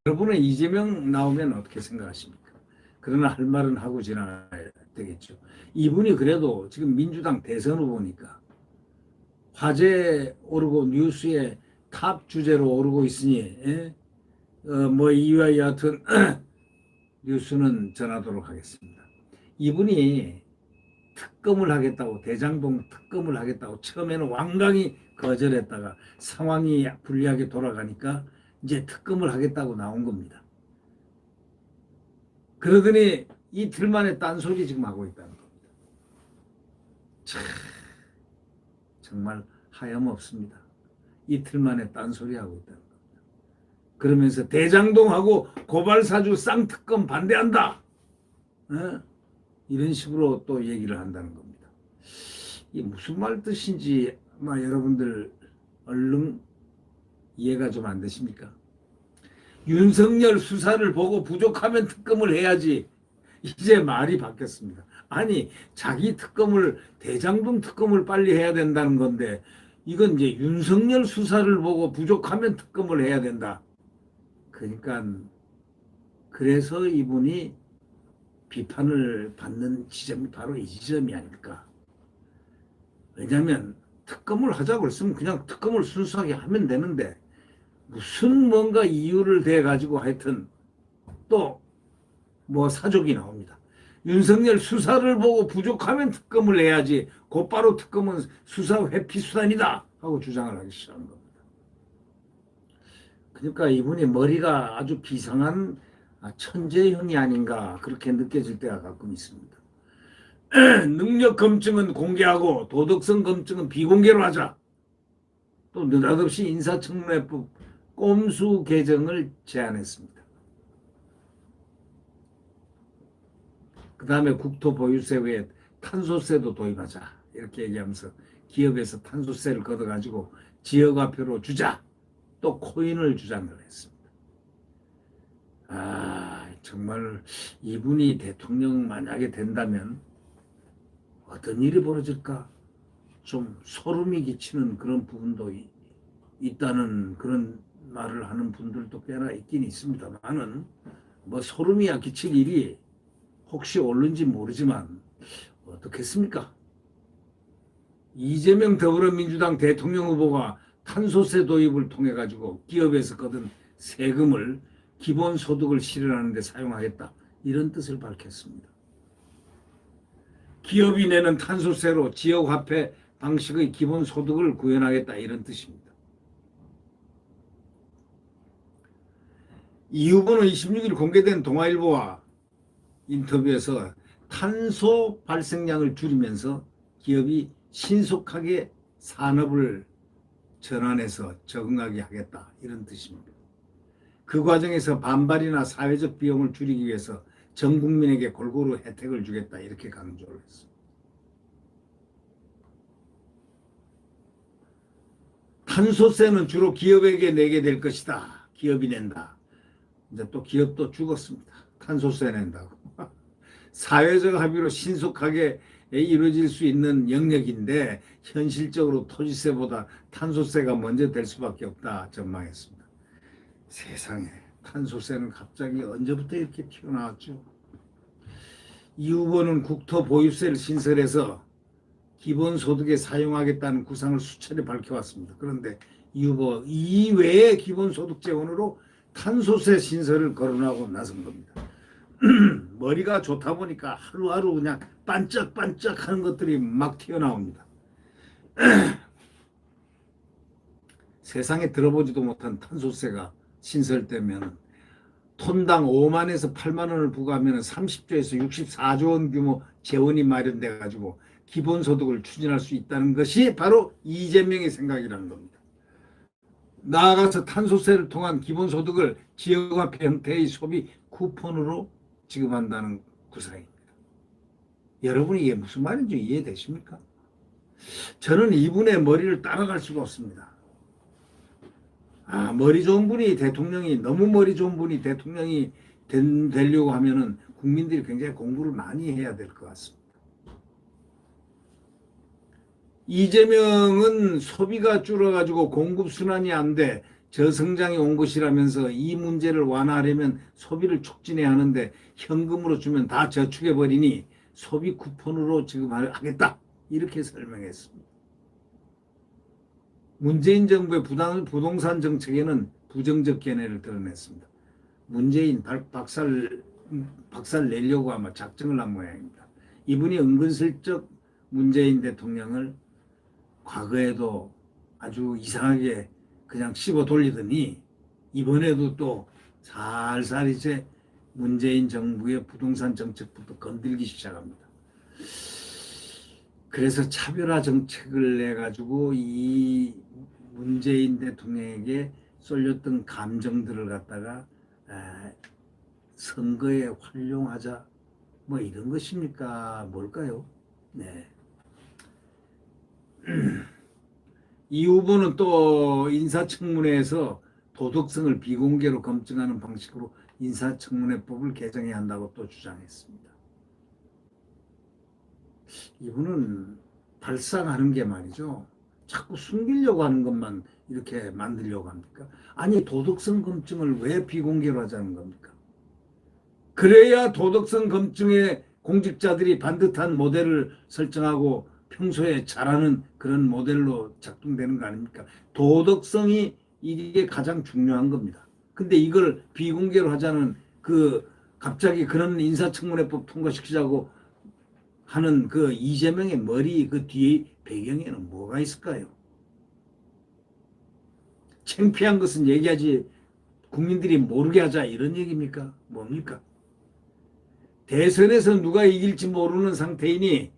여러분은 이재명 나오면 어떻게 생각하십니까? 그러나 할 말은 하고 지나야 되겠죠. 이분이 그래도 지금 민주당 대선 후보니까 화제 오르고 뉴스에 탑 주제로 오르고 있으니 뭐 이와 여하튼 뉴스는 전하도록 하겠습니다. 이분이 특검을 하겠다고 대장동 특검을 하겠다고 처음에는 완강히 거절했다가 상황이 불리하게 돌아가니까 이제 특검을 하겠다고 나온 겁니다. 그러더니 이틀 만에 딴소리 지금 하고 있다는 겁니다. 참, 정말 하염없습니다. 이틀 만에 딴소리 하고 있다는 겁니다. 그러면서 대장동하고 고발사주 쌍특검 반대한다. 이런 식으로 또 얘기를 한다는 겁니다. 이게 무슨 말 뜻인지 아마 여러분들 얼른 이해가 좀 안 되십니까? 윤석열 수사를 보고 부족하면 특검을 해야지. 이제 말이 바뀌었습니다. 아니, 자기 특검을, 대장동 특검을 빨리 해야 된다는 건데, 이건 이제 윤석열 수사를 보고 부족하면 특검을 해야 된다. 그러니까, 그래서 이분이 비판을 받는 지점이 바로 이 지점이 아닐까. 왜냐하면 특검을 하자고 했으면 그냥 특검을 순수하게 하면 되는데, 무슨 뭔가 이유를 대가지고 하여튼 또 뭐 사족이 나옵니다. 윤석열 수사를 보고 부족하면 특검을 해야지 곧바로 특검은 수사 회피 수단이다 하고 주장을 하기 시작한 겁니다. 그러니까 이분이 머리가 아주 비상한 천재형이 아닌가 그렇게 느껴질 때가 가끔 있습니다. 능력 검증은 공개하고 도덕성 검증은 비공개로 하자. 또 느닷없이 인사청문회법 꼼수 개정을 제안했습니다. 그 다음에 국토보유세 외에 탄소세도 도입하자 이렇게 얘기하면서 기업에서 탄소세를 걷어가지고 지역화표로 주자. 또 코인을 주장을 했습니다. 정말 이분이 대통령 만약에 된다면 어떤 일이 벌어질까 좀 소름이 끼치는 그런 부분도 있다는 그런 말을 하는 분들도 꽤나 있긴 있습니다만은 뭐 소름이야 끼칠 일이 혹시 옳는지 모르지만 어떻겠습니까? 이재명 더불어민주당 대통령 후보가 탄소세 도입을 통해 가지고 기업에서 거둔 세금을 기본소득을 실현하는 데 사용하겠다 이런 뜻을 밝혔습니다. 기업이 내는 탄소세로 지역화폐 방식의 기본소득을 구현하겠다 이런 뜻입니다. 이 후보는 26일 공개된 동아일보와 인터뷰에서 탄소 발생량을 줄이면서 기업이 신속하게 산업을 전환해서 적응하게 하겠다 이런 뜻입니다. 그 과정에서 반발이나 사회적 비용을 줄이기 위해서 전 국민에게 골고루 혜택을 주겠다 이렇게 강조를 했습니다. 탄소세는 주로 기업에게 내게 될 것이다. 기업이 낸다. 이제 또 기업도 죽었습니다. 탄소세 낸다고. 사회적 합의로 신속하게 이루어질 수 있는 영역인데 현실적으로 토지세보다 탄소세가 먼저 될 수밖에 없다 전망했습니다. 세상에 탄소세는 갑자기 언제부터 이렇게 튀어나왔죠? 이 후보는 국토보유세를 신설해서 기본소득에 사용하겠다는 구상을 수차례 밝혀왔습니다. 그런데 이 후보 이외의 기본소득 재원으로 탄소세 신설을 거론하고 나선 겁니다. 머리가 좋다 보니까 하루하루 그냥 반짝반짝 하는 것들이 막 튀어나옵니다. 세상에 들어보지도 못한 탄소세가 신설되면 톤당 5만에서 8만 원을 부과하면 30조에서 64조 원 규모 재원이 마련돼 가지고 기본소득을 추진할 수 있다는 것이 바로 이재명의 생각이라는 겁니다. 나아가서 탄소세를 통한 기본소득을 지역화폐 형태의 소비 쿠폰으로 지급한다는 구상입니다. 여러분이 이게 무슨 말인지 이해되십니까? 저는 이분의 머리를 따라갈 수가 없습니다. 머리 좋은 분이 대통령이 너무 머리 좋은 분이 대통령이 되려고 하면은 국민들이 굉장히 공부를 많이 해야 될 것 같습니다. 이재명은 소비가 줄어가지고 공급순환이 안 돼 저성장이 온 것이라면서 이 문제를 완화하려면 소비를 촉진해야 하는데 현금으로 주면 다 저축해버리니 소비 쿠폰으로 지급하겠다. 이렇게 설명했습니다. 문재인 정부의 부동산 정책에는 부정적 견해를 드러냈습니다. 문재인 박살 내려고 아마 작정을 한 모양입니다. 이분이 은근슬쩍 문재인 대통령을 과거에도 아주 이상하게 그냥 씹어 돌리더니 이번에도 또 살살 이제 문재인 정부의 부동산 정책부터 건들기 시작합니다. 그래서 차별화 정책을 내가지고 이 문재인 대통령에게 쏠렸던 감정들을 갖다가 선거에 활용하자 뭐 이런 것입니까? 뭘까요? 네. 이 후보는 또 인사청문회에서 도덕성을 비공개로 검증하는 방식으로 인사청문회법을 개정해야 한다고 또 주장했습니다. 이분은 발상하는 게 말이죠. 자꾸 숨기려고 하는 것만 이렇게 만들려고 합니까? 아니 도덕성 검증을 왜 비공개로 하자는 겁니까? 그래야 도덕성 검증에 공직자들이 반듯한 모델을 설정하고 평소에 잘하는 그런 모델로 작동되는 거 아닙니까? 도덕성이 이게 가장 중요한 겁니다. 근데 이걸 비공개로 하자는 갑자기 그런 인사청문회법 통과시키자고 하는 그 이재명의 머리 그 뒤에 배경에는 뭐가 있을까요? 창피한 것은 얘기하지 국민들이 모르게 하자 이런 얘기입니까? 뭡니까? 대선에서 누가 이길지 모르는 상태이니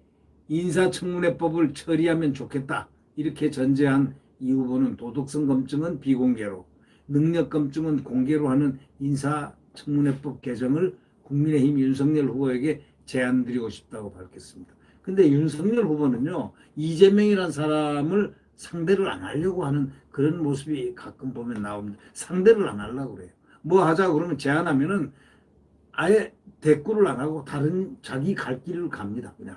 인사청문회법을 처리하면 좋겠다. 이렇게 전제한 이 후보는 도덕성 검증은 비공개로, 능력 검증은 공개로 하는 인사청문회법 개정을 국민의힘 윤석열 후보에게 제안드리고 싶다고 밝혔습니다. 근데 윤석열 후보는요, 이재명이라는 사람을 상대를 안 하려고 하는 그런 모습이 가끔 보면 나옵니다. 상대를 안 하려고 그래요. 뭐 하자 그러면 제안하면은 아예 대꾸를 안 하고 다른 자기 갈 길을 갑니다. 그냥.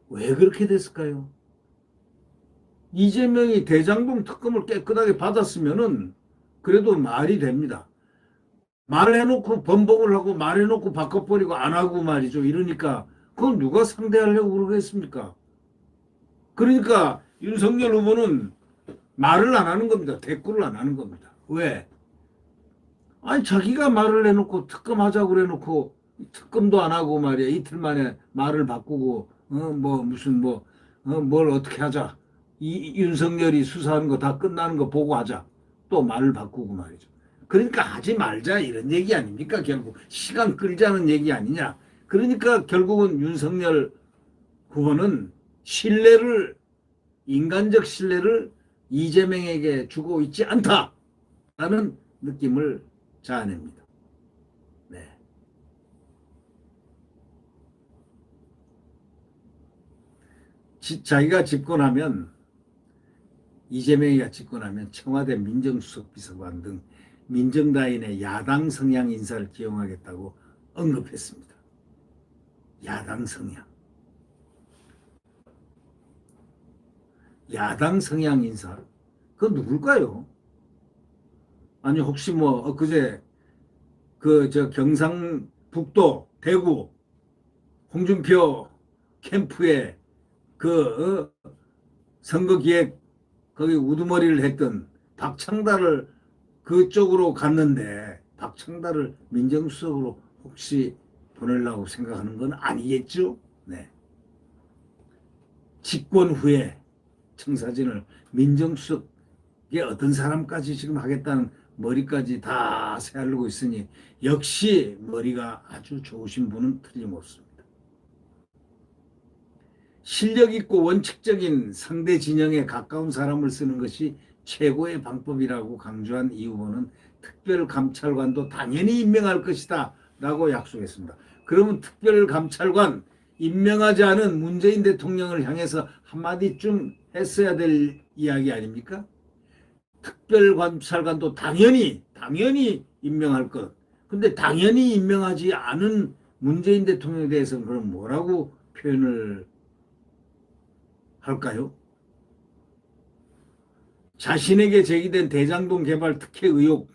왜 그렇게 됐을까요? 이재명이 대장동 특검을 깨끗하게 받았으면은 그래도 말이 됩니다. 말해놓고 번복을 하고 말해놓고 바꿔버리고 안 하고 말이죠. 이러니까 그건 누가 상대하려고 그러겠습니까? 그러니까 윤석열 후보는 말을 안 하는 겁니다. 대꾸를 안 하는 겁니다. 왜? 아니 자기가 말을 해놓고 특검하자고 그래놓고 특검도 안 하고 말이야. 이틀 만에 말을 바꾸고 뭐 무슨 뭘 어떻게 하자. 이 윤석열이 수사하는 거 다 끝나는 거 보고 하자. 또 말을 바꾸고 말이죠. 그러니까 하지 말자 이런 얘기 아닙니까? 결국 시간 끌자는 얘기 아니냐. 그러니까 결국은 윤석열 후보는 인간적 신뢰를 이재명에게 주고 있지 않다라는 느낌을 자아냅니다. 네. 자기가 집권하면 이재명이가 집권하면 청와대 민정수석 비서관 등 민정라인의 야당 성향 인사를 기용하겠다고 언급했습니다. 야당 성향. 야당 성향 인사. 그건 누굴까요? 아니 혹시 뭐 엊그제 경상북도 대구 홍준표 캠프에 선거기획 거기 우두머리를 했던 박창달을 그쪽으로 갔는데 박창달을 민정수석으로 혹시 보내려고 생각하는 건 아니겠죠? 네. 집권 후에 청사진을 민정수석의 어떤 사람까지 지금 하겠다는 머리까지 다 새알르고 있으니 역시 머리가 아주 좋으신 분은 틀림없습니다. 실력 있고 원칙적인 상대 진영에 가까운 사람을 쓰는 것이 최고의 방법이라고 강조한 이 후보는 특별감찰관도 당연히 임명할 것이다 라고 약속했습니다. 그러면 특별감찰관 임명하지 않은 문재인 대통령을 향해서 한마디쯤 했어야 될 이야기 아닙니까? 특별감찰관도 당연히 임명할 것. 근데 당연히 임명하지 않은 문재인 대통령에 대해서는 그럼 뭐라고 표현을 할까요? 자신에게 제기된 대장동 개발 특혜 의혹,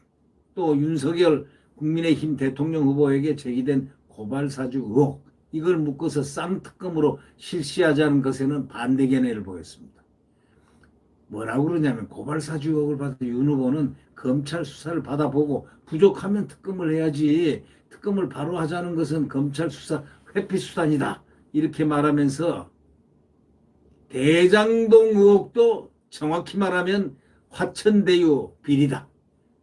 또 윤석열 국민의힘 대통령 후보에게 제기된 고발 사주 의혹, 이걸 묶어서 쌍특검으로 실시하자는 것에는 반대 견해를 보였습니다. 뭐라고 그러냐면 고발 사주 의혹을 받은 윤 후보는 검찰 수사를 받아보고 부족하면 특검을 해야지, 특검을 바로 하자는 것은 검찰 수사 회피 수단이다, 이렇게 말하면서 대장동 의혹도 정확히 말하면 화천대유 비리다.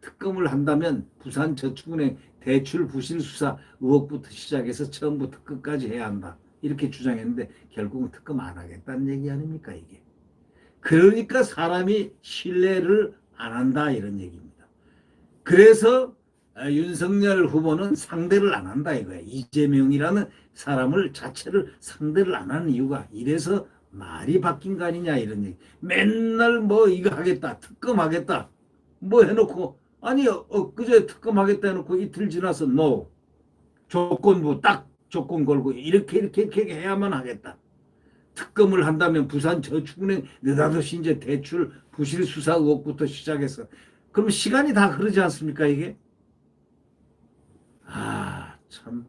특검을 한다면 부산저축은행 대출 부실 수사 의혹부터 시작해서 처음부터 끝까지 해야 한다, 이렇게 주장했는데 결국은 특검 안 하겠다는 얘기 아닙니까 이게. 그러니까 사람이 신뢰를 안 한다, 이런 얘기입니다. 그래서 윤석열 후보는 상대를 안 한다 이거야. 이재명이라는 사람을 자체를 상대를 안 하는 이유가 이래서 말이 바뀐 거 아니냐, 이런 얘기. 맨날 뭐 이거 하겠다, 특검 하겠다, 뭐 해놓고, 아니 그제 특검 하겠다 해놓고 이틀 지나서 no, 조건부 딱 조건 걸고 이렇게 해야만 하겠다. 특검을 한다면 부산저축은행 느닷없이 이제 대출 부실 수사 의혹부터 시작해서, 그럼 시간이 다 흐르지 않습니까 이게? 참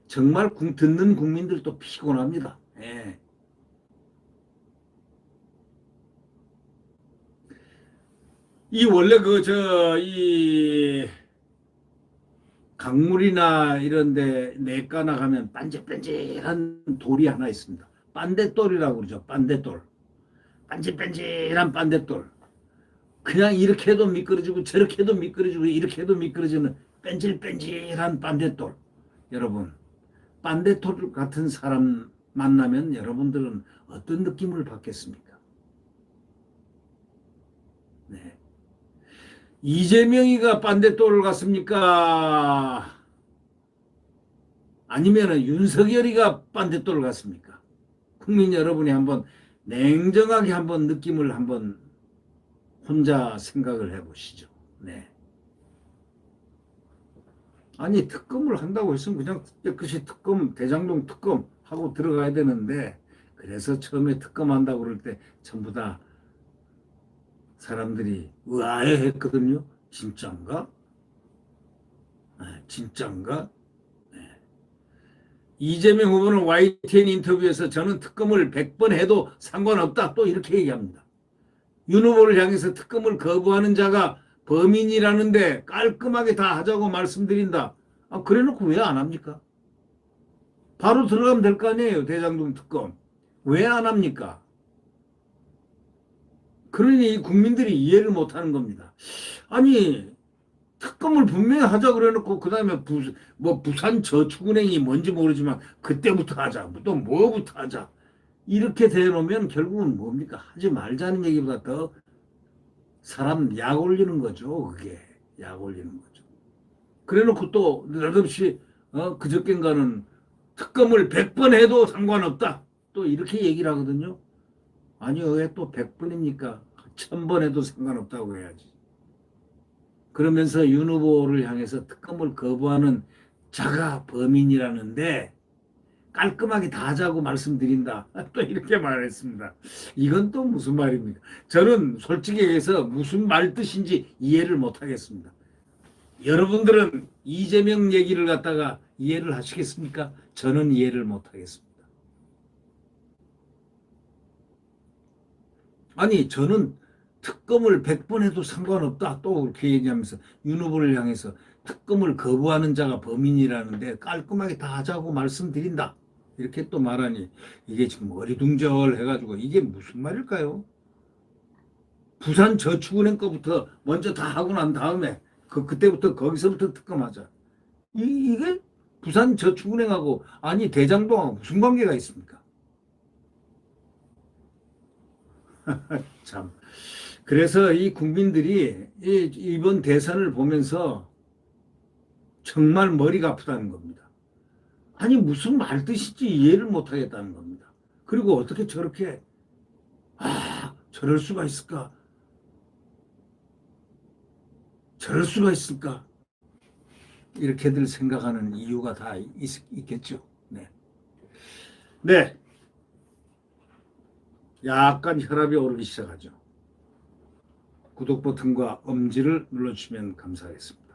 정말 듣는 국민들도 피곤합니다. 예. 이 원래 이 강물이나 이런데 내과나 가면 반질반질한 돌이 하나 있습니다. 빤대돌이라고 그러죠. 빤대돌. 반질반질한 빤대돌. 그냥 이렇게 해도 미끄러지고 저렇게 해도 미끄러지고 이렇게 해도 미끄러지는 뺀질뺀질한 빤대돌. 여러분, 빤대돌 같은 사람 만나면 여러분들은 어떤 느낌을 받겠습니까? 네. 이재명이가 빤대돌 같습니까? 아니면 윤석열이가 빤대돌 같습니까? 국민 여러분이 한번 냉정하게 한번 느낌을 한번 혼자 생각을 해보시죠. 네. 아니 특검을 한다고 했으면 그냥 깨끗이 특검, 대장동 특검 하고 들어가야 되는데, 그래서 처음에 특검한다고 그럴 때 전부 다 사람들이 의아해했거든요. 진짠가? 네, 진짠가? 네. 이재명 후보는 YTN 인터뷰에서 저는 특검을 100번 해도 상관없다, 또 이렇게 얘기합니다. 윤 후보를 향해서 특검을 거부하는 자가 범인이라는데 깔끔하게 다 하자고 말씀드린다. 그래놓고 왜 안 합니까? 바로 들어가면 될 거 아니에요, 대장동 특검. 왜 안 합니까? 그러니 국민들이 이해를 못하는 겁니다. 아니 특검을 분명히 하자 그래놓고 그 다음에 부산저축은행이 뭔지 모르지만 그때부터 하자, 또 뭐부터 하자, 이렇게 대놓으면 결국은 뭡니까? 하지 말자는 얘기보다 더 사람 약 올리는 거죠. 그게 약 올리는 거죠. 그래놓고 또 느닷없이 그저께인가는 특검을 100번 해도 상관없다, 또 이렇게 얘기를 하거든요. 아니요, 왜 또 100번입니까? 1000번 해도 상관없다고 해야지. 그러면서 윤 후보를 향해서 특검을 거부하는 자가 범인이라는데 깔끔하게 다 하자고 말씀드린다, 또 이렇게 말했습니다. 이건 또 무슨 말입니까? 저는 솔직히 얘기해서 무슨 말 뜻인지 이해를 못하겠습니다. 여러분들은 이재명 얘기를 갖다가 이해를 하시겠습니까? 저는 이해를 못하겠습니다. 아니 저는 특검을 100번 해도 상관없다, 또 그렇게 얘기하면서 윤 후보를 향해서 특검을 거부하는 자가 범인이라는데 깔끔하게 다 하자고 말씀드린다, 이렇게 또 말하니 이게 지금 어리둥절해가지고 이게 무슨 말일까요? 부산저축은행 거부터 먼저 다 하고 난 다음에 그때부터 거기서부터 특검하자. 이게 부산저축은행하고 아니 대장동하고 무슨 관계가 있습니까? 참. 그래서 이 국민들이 이번 대선을 보면서 정말 머리가 아프다는 겁니다. 아니 무슨 말 뜻인지 이해를 못하겠다는 겁니다. 그리고 어떻게 저렇게 저럴 수가 있을까? 저럴 수가 있을까? 이렇게들 생각하는 이유가 다 있겠죠. 네. 네. 약간 혈압이 오르기 시작하죠. 구독 버튼과 엄지를 눌러주시면 감사하겠습니다.